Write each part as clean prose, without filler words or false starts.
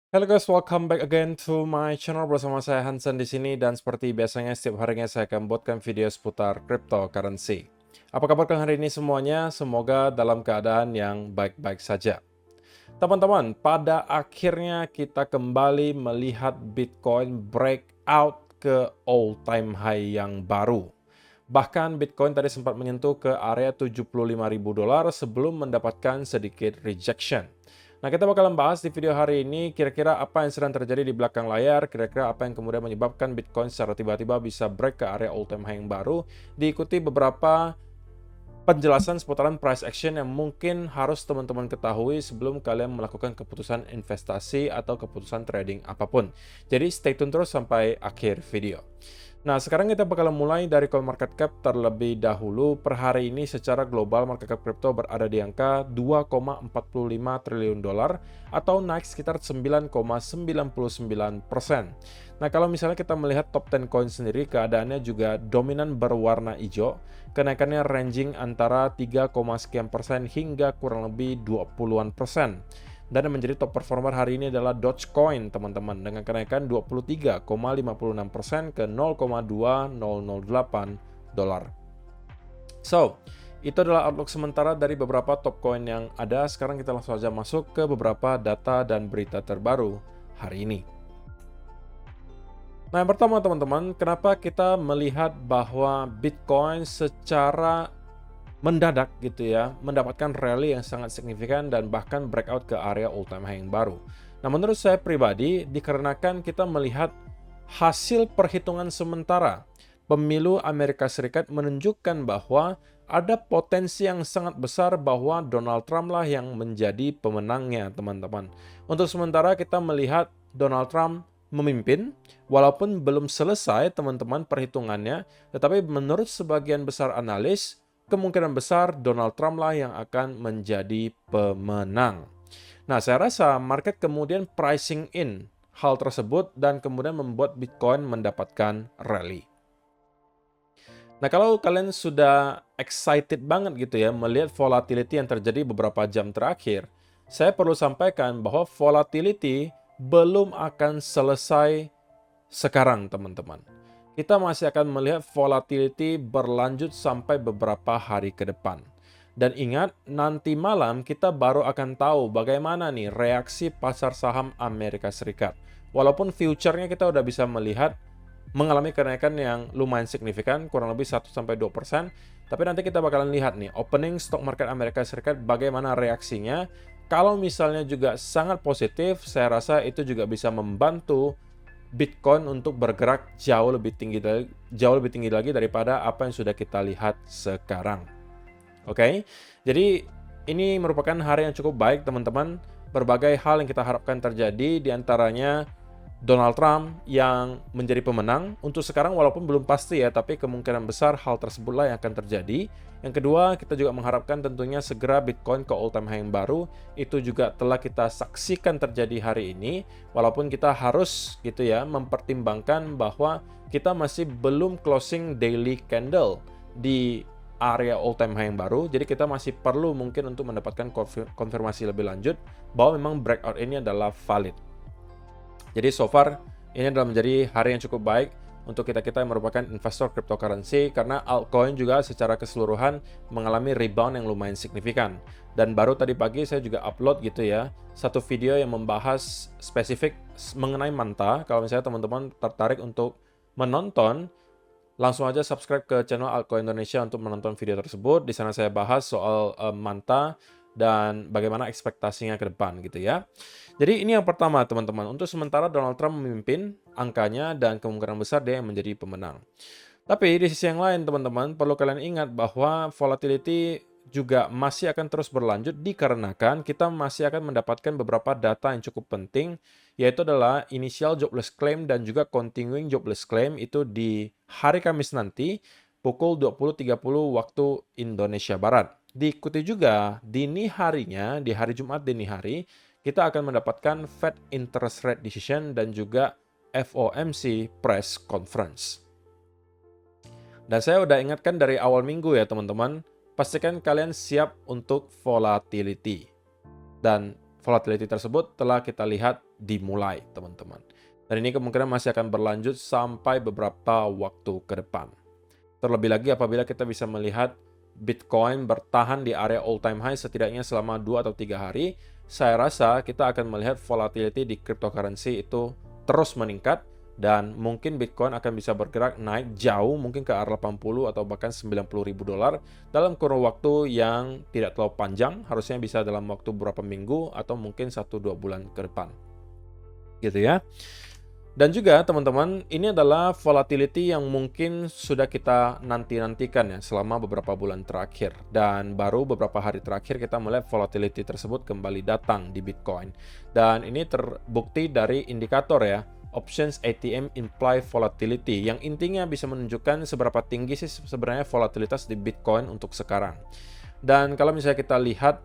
Hello guys, welcome back again to my channel bersama saya Hansen di sini dan seperti biasanya setiap harinya saya akan buatkan video seputar cryptocurrency. Apa kabar kalian hari ini semuanya? Semoga dalam keadaan yang baik-baik saja. Teman-teman, pada akhirnya kita kembali melihat Bitcoin breakout ke all-time high yang baru. Bahkan Bitcoin tadi sempat menyentuh ke area $75.000 sebelum mendapatkan sedikit rejection. Nah, kita bakalan bahas di video hari ini kira-kira apa yang sedang terjadi di belakang layar, kira-kira apa yang kemudian menyebabkan Bitcoin secara tiba-tiba bisa break ke area all-time high yang baru, diikuti beberapa penjelasan seputaran price action yang mungkin harus teman-teman ketahui sebelum kalian melakukan keputusan investasi atau keputusan trading apapun. Jadi stay tune terus sampai akhir video. Nah, sekarang kita bakal mulai dari CoinMarketCap terlebih dahulu. Per hari ini secara global market cap crypto berada di angka 2,45 triliun dolar atau naik sekitar 9,99%. Nah, kalau misalnya kita melihat top 10 coin sendiri, keadaannya juga dominan berwarna hijau. Kenaikannya ranging antara 3, sekian persen hingga kurang lebih 20-an persen. Dan yang menjadi top performer hari ini adalah Dogecoin, teman-teman, dengan kenaikan 23,56% ke 0,2008 dolar. So, itu adalah outlook sementara dari beberapa top coin yang ada. Sekarang kita langsung saja masuk ke beberapa data dan berita terbaru hari ini. Nah, yang pertama teman-teman, kenapa kita melihat bahwa Bitcoin secara mendadak gitu ya, mendapatkan rally yang sangat signifikan dan bahkan breakout ke area all-time high yang baru. Nah, menurut saya pribadi, dikarenakan kita melihat hasil perhitungan sementara pemilu Amerika Serikat menunjukkan bahwa ada potensi yang sangat besar bahwa Donald Trump lah yang menjadi pemenangnya, teman-teman. Untuk sementara kita melihat Donald Trump memimpin, walaupun belum selesai teman-teman perhitungannya, tetapi menurut sebagian besar analis, kemungkinan besar Donald Trump lah yang akan menjadi pemenang. Nah, saya rasa market kemudian pricing in hal tersebut dan kemudian membuat Bitcoin mendapatkan rally. Nah, kalau kalian sudah excited banget gitu ya melihat volatility yang terjadi beberapa jam terakhir, saya perlu sampaikan bahwa volatility belum akan selesai sekarang, teman-teman. Kita masih akan melihat volatility berlanjut sampai beberapa hari ke depan. Dan ingat, nanti malam kita baru akan tahu bagaimana nih reaksi pasar saham Amerika Serikat. Walaupun future-nya kita udah bisa melihat mengalami kenaikan yang lumayan signifikan, kurang lebih 1-2%, tapi nanti kita bakalan lihat nih, opening stock market Amerika Serikat bagaimana reaksinya. Kalau misalnya juga sangat positif, saya rasa itu juga bisa membantu Bitcoin untuk bergerak jauh lebih tinggi lagi daripada apa yang sudah kita lihat sekarang. Oke, jadi ini merupakan hari yang cukup baik, teman-teman. Berbagai hal yang kita harapkan terjadi, diantaranya Donald Trump yang menjadi pemenang. Untuk sekarang walaupun belum pasti ya, tapi kemungkinan besar hal tersebutlah yang akan terjadi. Yang kedua, kita juga mengharapkan tentunya segera Bitcoin ke all-time high yang baru. Itu juga telah kita saksikan terjadi hari ini. Walaupun kita harus gitu ya mempertimbangkan bahwa kita masih belum closing daily candle di area all-time high yang baru. Jadi kita masih perlu mungkin untuk mendapatkan konfirmasi lebih lanjut bahwa memang breakout ini adalah valid. Jadi so far ini adalah menjadi hari yang cukup baik untuk kita-kita yang merupakan investor cryptocurrency karena altcoin juga secara keseluruhan mengalami rebound yang lumayan signifikan. Dan baru tadi pagi saya juga upload gitu ya, satu video yang membahas spesifik mengenai Manta. Kalau misalnya teman-teman tertarik untuk menonton, langsung aja subscribe ke channel Altcoin Indonesia untuk menonton video tersebut. Di sana saya bahas soal Manta dan bagaimana ekspektasinya ke depan gitu ya. Jadi ini yang pertama teman-teman, untuk sementara Donald Trump memimpin angkanya dan kemungkinan besar dia yang menjadi pemenang. Tapi di sisi yang lain teman-teman, perlu kalian ingat bahwa volatility juga masih akan terus berlanjut dikarenakan kita masih akan mendapatkan beberapa data yang cukup penting, yaitu adalah initial jobless claim dan juga continuing jobless claim itu di hari Kamis nanti pukul 20.30 waktu Indonesia Barat. Diikuti juga dini harinya, di hari Jumat dini hari, kita akan mendapatkan Fed Interest Rate Decision dan juga FOMC Press Conference. Dan saya udah ingatkan dari awal minggu ya teman-teman, pastikan kalian siap untuk volatility. Dan volatility tersebut telah kita lihat dimulai, teman-teman. Dan ini kemungkinan masih akan berlanjut sampai beberapa waktu ke depan. Terlebih lagi apabila kita bisa melihat Bitcoin bertahan di area all time high setidaknya selama 2 atau 3 hari, saya rasa kita akan melihat volatility di cryptocurrency itu terus meningkat dan mungkin Bitcoin akan bisa bergerak naik jauh mungkin ke arah 80 atau bahkan 90 ribu dolar dalam kurun waktu yang tidak terlalu panjang, harusnya bisa dalam waktu beberapa minggu atau mungkin 1-2 bulan ke depan. Gitu ya. Dan juga teman-teman, ini adalah volatility yang mungkin sudah kita nanti-nantikan ya selama beberapa bulan terakhir. Dan baru beberapa hari terakhir kita melihat volatility tersebut kembali datang di Bitcoin. Dan ini terbukti dari indikator ya, Options ATM Implied Volatility, yang intinya bisa menunjukkan seberapa tinggi sih sebenarnya volatilitas di Bitcoin untuk sekarang. Dan kalau misalnya kita lihat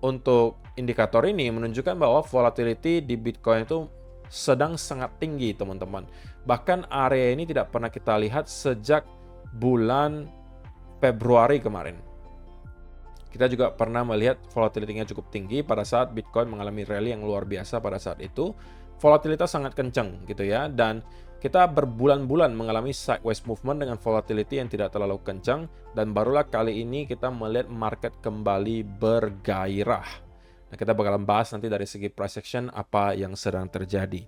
untuk indikator ini menunjukkan bahwa volatility di Bitcoin itu sedang sangat tinggi, teman-teman. Bahkan area ini tidak pernah kita lihat sejak bulan Februari kemarin. Kita juga pernah melihat volatility-nya cukup tinggi pada saat Bitcoin mengalami rally yang luar biasa pada saat itu. Volatilitas sangat kencang gitu ya, dan kita berbulan-bulan mengalami sideways movement dengan volatility yang tidak terlalu kencang, dan barulah kali ini kita melihat market kembali bergairah. Nah, kita bakalan bahas nanti dari segi price action apa yang sedang terjadi.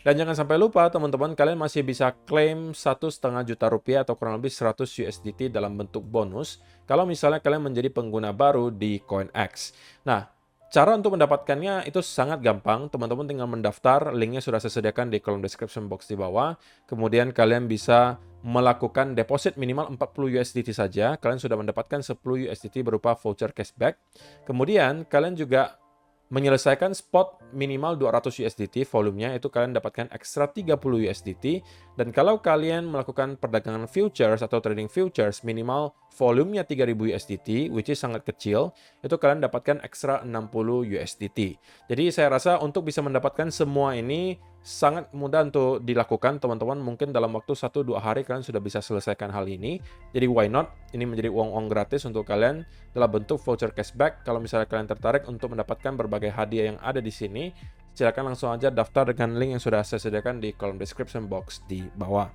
Dan jangan sampai lupa teman-teman, kalian masih bisa klaim 1,5 juta rupiah atau kurang lebih 100 USDT dalam bentuk bonus kalau misalnya kalian menjadi pengguna baru di CoinX. Nah, cara untuk mendapatkannya itu sangat gampang. Teman-teman tinggal mendaftar, linknya sudah saya sediakan di kolom description box di bawah. Kemudian kalian bisa melakukan deposit minimal 40 USDT saja. Kalian sudah mendapatkan 10 USDT berupa voucher cashback. Kemudian kalian juga menyelesaikan spot minimal 200 USDT volumenya, itu kalian dapatkan ekstra 30 USDT. Dan kalau kalian melakukan perdagangan futures atau trading futures minimal volumenya 3000 USDT, which is sangat kecil, itu kalian dapatkan ekstra 60 USDT. Jadi saya rasa untuk bisa mendapatkan semua ini sangat mudah untuk dilakukan, teman-teman. Mungkin dalam waktu 1-2 hari kalian sudah bisa selesaikan hal ini. Jadi why not? Ini menjadi uang-uang gratis untuk kalian dalam bentuk voucher cashback. Kalau misalnya kalian tertarik untuk mendapatkan berbagai hadiah yang ada di sini, silakan langsung aja daftar dengan link yang sudah saya sediakan di kolom description box di bawah.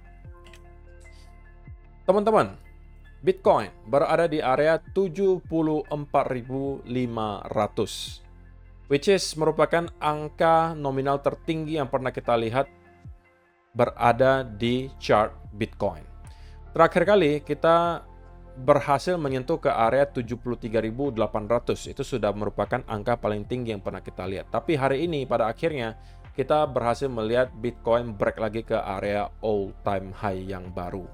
Teman-teman, Bitcoin berada di area 74.500. Which is merupakan angka nominal tertinggi yang pernah kita lihat berada di chart Bitcoin. Terakhir kali kita berhasil menyentuh ke area 73.800. Itu sudah merupakan angka paling tinggi yang pernah kita lihat. Tapi hari ini pada akhirnya kita berhasil melihat Bitcoin break lagi ke area all time high yang baru.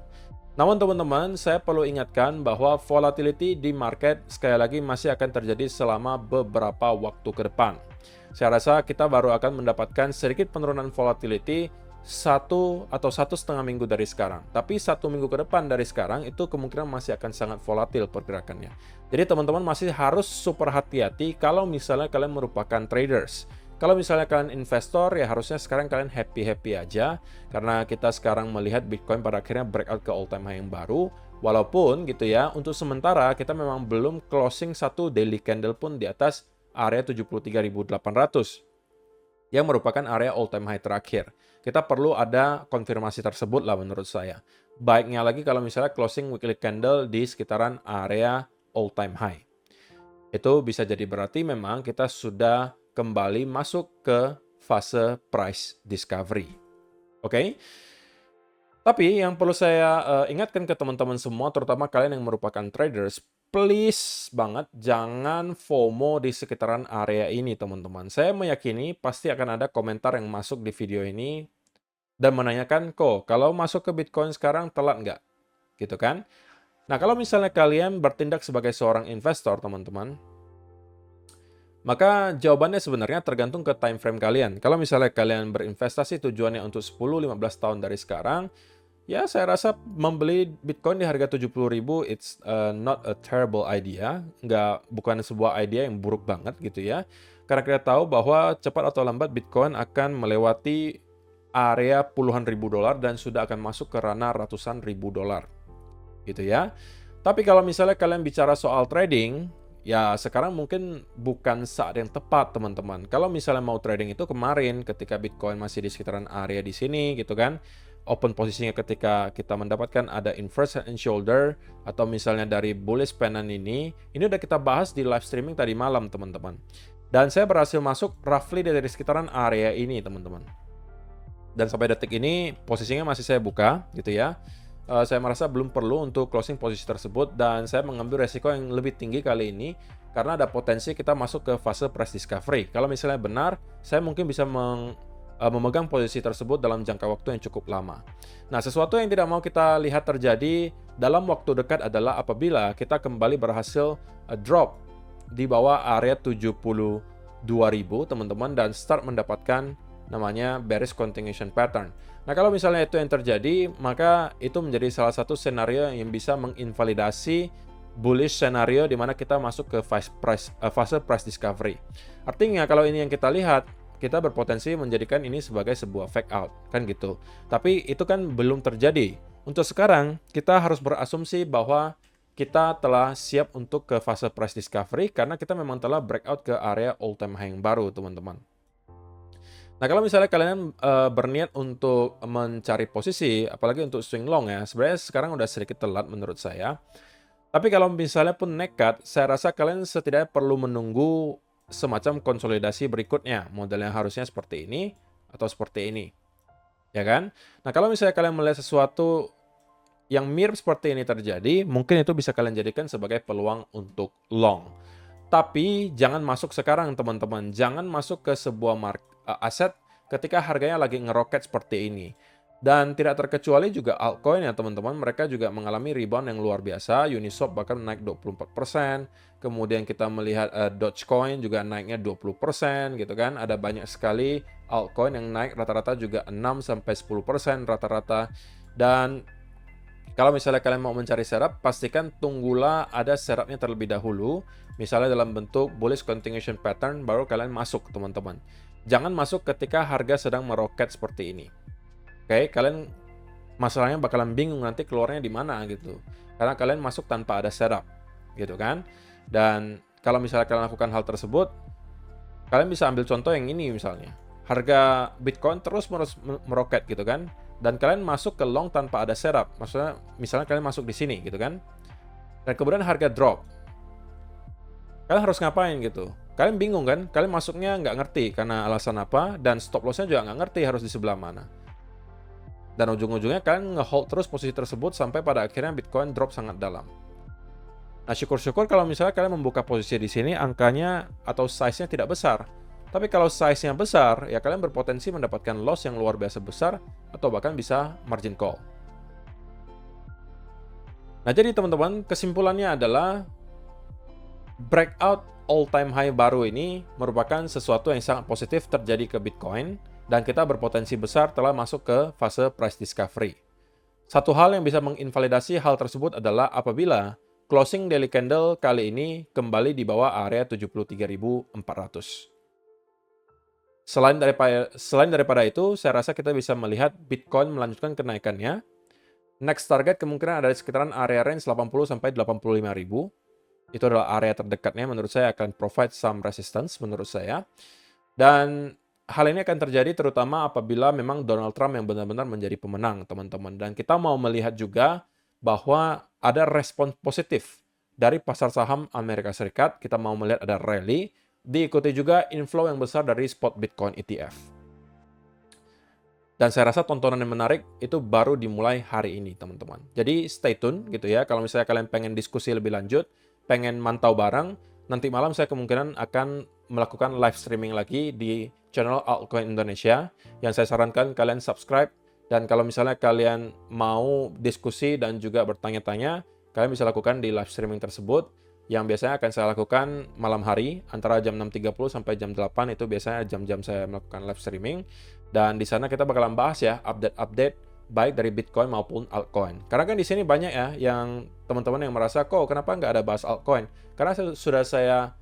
Namun teman-teman, saya perlu ingatkan bahwa volatility di market sekali lagi masih akan terjadi selama beberapa waktu ke depan. Saya rasa kita baru akan mendapatkan sedikit penurunan volatility 1 atau 1,5 minggu dari sekarang. Tapi 1 minggu ke depan dari sekarang itu kemungkinan masih akan sangat volatil pergerakannya. Jadi teman-teman masih harus super hati-hati kalau misalnya kalian merupakan traders. Kalau misalnya kalian investor, ya harusnya sekarang kalian happy-happy aja. Karena kita sekarang melihat Bitcoin pada akhirnya breakout ke all time high yang baru. Walaupun gitu ya, untuk sementara kita memang belum closing satu daily candle pun di atas area 73.800. Yang merupakan area all time high terakhir. Kita perlu ada konfirmasi tersebut lah menurut saya. Baiknya lagi kalau misalnya closing weekly candle di sekitaran area all time high. Itu bisa jadi berarti memang kita sudah kembali masuk ke fase price discovery. Oke? Tapi yang perlu saya ingatkan ke teman-teman semua, terutama kalian yang merupakan traders, please banget jangan FOMO di sekitaran area ini, teman-teman. Saya meyakini pasti akan ada komentar yang masuk di video ini dan menanyakan, kok kalau masuk ke Bitcoin sekarang telat nggak? Gitu kan? Nah, kalau misalnya kalian bertindak sebagai seorang investor, teman-teman, maka jawabannya sebenarnya tergantung ke time frame kalian. Kalau misalnya kalian berinvestasi tujuannya untuk 10-15 tahun dari sekarang, ya saya rasa membeli Bitcoin di harga 70.000 it's not a terrible idea. Bukan sebuah idea yang buruk banget gitu ya. Karena kita tahu bahwa cepat atau lambat Bitcoin akan melewati area puluhan ribu dolar dan sudah akan masuk ke ranah ratusan ribu dolar. Gitu ya. Tapi kalau misalnya kalian bicara soal trading, ya sekarang mungkin bukan saat yang tepat, teman-teman. Kalau misalnya mau trading itu kemarin ketika Bitcoin masih di sekitaran area di sini gitu kan, open posisinya ketika kita mendapatkan ada inverse head and shoulder atau misalnya dari bullish pennant ini udah kita bahas di live streaming tadi malam, teman-teman. Dan saya berhasil masuk roughly dari sekitaran area ini, teman-teman. Dan sampai detik ini posisinya masih saya buka gitu ya. Saya merasa belum perlu untuk closing posisi tersebut dan saya mengambil resiko yang lebih tinggi kali ini karena ada potensi kita masuk ke fase price discovery. Kalau misalnya benar, saya mungkin bisa memegang posisi tersebut dalam jangka waktu yang cukup lama. Nah, sesuatu yang tidak mau kita lihat terjadi dalam waktu dekat adalah apabila kita kembali berhasil drop di bawah area 72.000, teman-teman, dan start mendapatkan namanya bearish continuation pattern. Nah, kalau misalnya itu yang terjadi, maka itu menjadi salah satu senario yang bisa menginvalidasi bullish scenario di mana kita masuk ke fase price discovery. Artinya kalau ini yang kita lihat, kita berpotensi menjadikan ini sebagai sebuah fake out, kan gitu. Tapi itu kan belum terjadi. Untuk sekarang, kita harus berasumsi bahwa kita telah siap untuk ke fase price discovery karena kita memang telah breakout ke area all time high yang baru, teman-teman. Nah, kalau misalnya kalian berniat untuk mencari posisi, apalagi untuk swing long ya, sebenarnya sekarang udah sedikit telat menurut saya. Tapi kalau misalnya pun nekat, saya rasa kalian setidaknya perlu menunggu semacam konsolidasi berikutnya. Modelnya harusnya seperti ini atau seperti ini. Ya kan? Nah, kalau misalnya kalian melihat sesuatu yang mirip seperti ini terjadi, mungkin itu bisa kalian jadikan sebagai peluang untuk long. Tapi jangan masuk sekarang, teman-teman. Jangan masuk ke sebuah aset ketika harganya lagi ngeroket seperti ini. Dan tidak terkecuali juga altcoin ya, teman-teman. Mereka juga mengalami rebound yang luar biasa. Uniswap bahkan naik 24%. Kemudian kita melihat Dogecoin juga naiknya 20% gitu kan. Ada banyak sekali altcoin yang naik rata-rata juga 6-10% rata-rata. Dan kalau misalnya kalian mau mencari setup, pastikan tunggulah ada setupnya terlebih dahulu. Misalnya dalam bentuk bullish continuation pattern, baru kalian masuk, teman-teman. Jangan masuk ketika harga sedang meroket seperti ini. Oke, kalian masalahnya bakalan bingung nanti keluarnya di mana gitu. Karena kalian masuk tanpa ada setup, gitu kan. Dan kalau misalnya kalian lakukan hal tersebut, kalian bisa ambil contoh yang ini misalnya. Harga Bitcoin terus meroket gitu kan. Dan kalian masuk ke long tanpa ada setup. Maksudnya, misalnya kalian masuk di sini gitu kan. Dan kemudian harga drop. Kalian harus ngapain gitu? Kalian bingung kan? Kalian masuknya nggak ngerti karena alasan apa. Dan stop lossnya juga nggak ngerti harus di sebelah mana. Dan ujung-ujungnya kalian nge-hold terus posisi tersebut sampai pada akhirnya Bitcoin drop sangat dalam. Nah, syukur-syukur kalau misalnya kalian membuka posisi di sini, angkanya atau size-nya tidak besar. Tapi kalau size-nya besar, ya kalian berpotensi mendapatkan loss yang luar biasa besar atau bahkan bisa margin call. Nah, jadi teman-teman, kesimpulannya adalah breakout all-time high baru ini merupakan sesuatu yang sangat positif terjadi ke Bitcoin dan kita berpotensi besar telah masuk ke fase price discovery. Satu hal yang bisa menginvalidasi hal tersebut adalah apabila closing daily candle kali ini kembali di bawah area 73.400. Selain daripada itu, saya rasa kita bisa melihat Bitcoin melanjutkan kenaikannya. Next target kemungkinan ada di sekitaran area range 80 sampai 85.000. Itu adalah area terdekatnya menurut saya akan provide some resistance menurut saya. Dan hal ini akan terjadi terutama apabila memang Donald Trump yang benar-benar menjadi pemenang, teman-teman. Dan kita mau melihat juga bahwa ada respon positif dari pasar saham Amerika Serikat. Kita mau melihat ada rally, diikuti juga inflow yang besar dari spot Bitcoin ETF. Dan saya rasa tontonan yang menarik itu baru dimulai hari ini, teman-teman. Jadi stay tune gitu ya. Kalau misalnya kalian pengen diskusi lebih lanjut, pengen mantau bareng, nanti malam saya kemungkinan akan melakukan live streaming lagi di channel Altcoin Indonesia. Yang saya sarankan kalian subscribe. Dan kalau misalnya kalian mau diskusi dan juga bertanya-tanya, kalian bisa lakukan di live streaming tersebut. Yang biasanya akan saya lakukan malam hari, antara jam 6.30 sampai jam 8, itu biasanya jam-jam saya melakukan live streaming. Dan di sana kita bakalan bahas ya, update-update baik dari Bitcoin maupun altcoin. Karena kan di sini banyak ya yang teman-teman yang merasa, kok kenapa nggak ada bahas altcoin? Karena sudah saya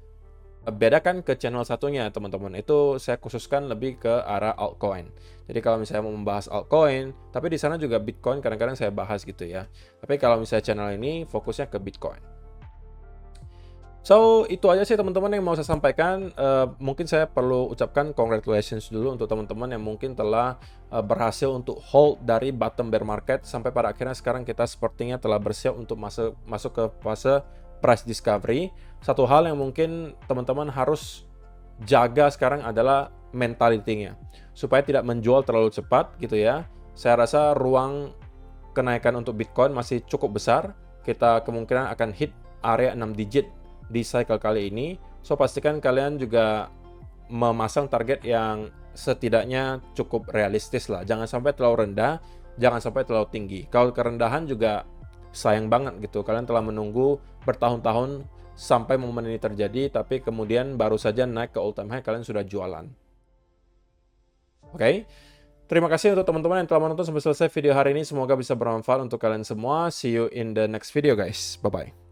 bedakan ke channel satunya, teman-teman. Itu saya khususkan lebih ke arah altcoin. Jadi kalau misalnya mau membahas altcoin, tapi di sana juga Bitcoin kadang-kadang saya bahas gitu ya. Tapi kalau misalnya channel ini fokusnya ke Bitcoin. So, itu aja sih teman-teman yang mau saya sampaikan. Mungkin saya perlu ucapkan congratulations dulu untuk teman-teman yang mungkin telah berhasil untuk hold dari bottom bear market sampai pada akhirnya sekarang kita sepertinya telah bersiap untuk masuk ke fase price discovery. Satu hal yang mungkin teman-teman harus jaga sekarang adalah mentality-nya supaya tidak menjual terlalu cepat gitu ya. Saya rasa ruang kenaikan untuk Bitcoin masih cukup besar. Kita kemungkinan akan hit area 6 digit di cycle kali ini. So pastikan kalian juga memasang target yang setidaknya cukup realistis lah. Jangan sampai terlalu rendah, jangan sampai terlalu tinggi. Kalau kerendahan juga sayang banget gitu. Kalian telah menunggu bertahun-tahun sampai momen ini terjadi, tapi kemudian baru saja naik ke all time high kalian sudah jualan. Oke? Terima kasih untuk teman-teman yang telah menonton sampai selesai video hari ini. Semoga bisa bermanfaat untuk kalian semua. See you in the next video guys. Bye-bye.